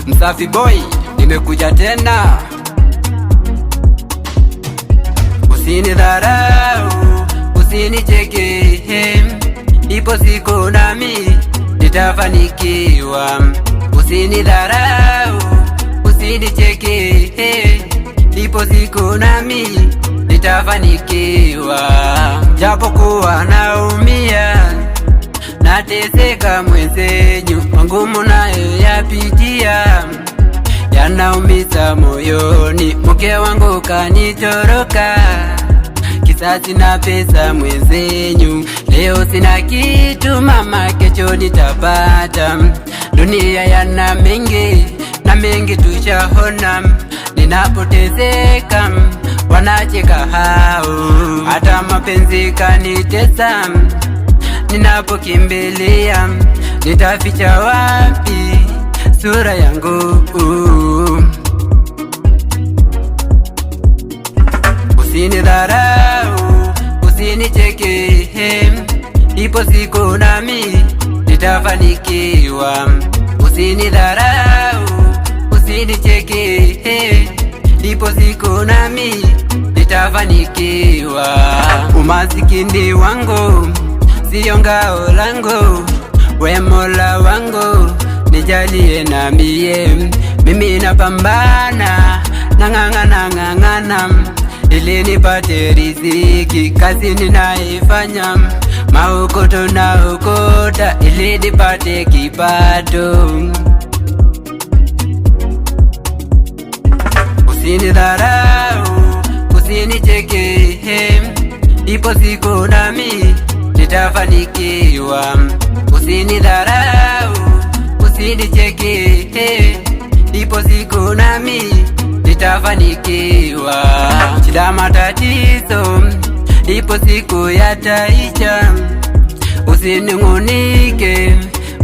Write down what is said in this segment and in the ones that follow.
Msafi boy, nimekuja tena. Usinidharau, usinicheke, ipo siku nami nitafanikiwa. Usinidharau, usinicheke, ipo siku nami nitafanikiwa. Japokuwa naumia, nateseka mwenzenyu, magumu nayo yapitia, yanaumiza moyoni. Mke wangu kanitoroka, kisasi na pesa mwenzenyu. Leo sina kitu mama, kesho nitapata. Dunia yana mengi na mengi tushahona. Ninapoteseka wanacheka hao, hata mapenzi kanitesa. Ninapokimbilia nitaficha wapi sura yangu? Usinidharau, usinicheke, ipo siku nami nitafanikiwa. Usinidharau, usinicheke, ipo siku nami nitafanikiwa. Umasikini wangu siyo ngao langu, we Mola wangu nijalie na mimi napambana, nang'ang'ana ili nipate riziki. Kazi ninaifanya, maukoto na ukota ili nipate kipato. Usinidharau, usinicheke, ipo siku nami nitafanikiwa. Usinidharau, usinicheke, ipo siku nami nitafanikiwa. Shida matatizo, ipo siku yataisha. Usinung'unike,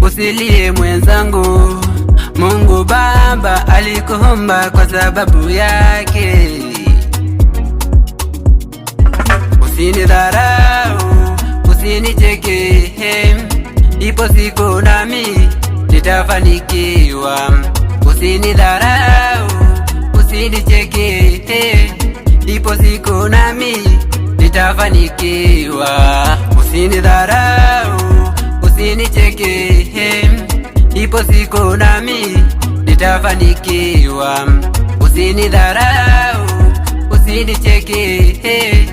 usilie mwenzangu, Mungu Baba alikuumba kwa sababu yake. Usinidharau, usinicheke, ipo siku nami nitafanikiwa. Usinidharau, usinicheke, ipo siku nami nitafanikiwa. Usinidharau, usinicheke, ipo siku nami nitafanikiwa. Usinidharau, usinicheke,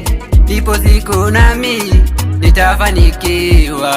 ipo siku nami nitafanikiwa.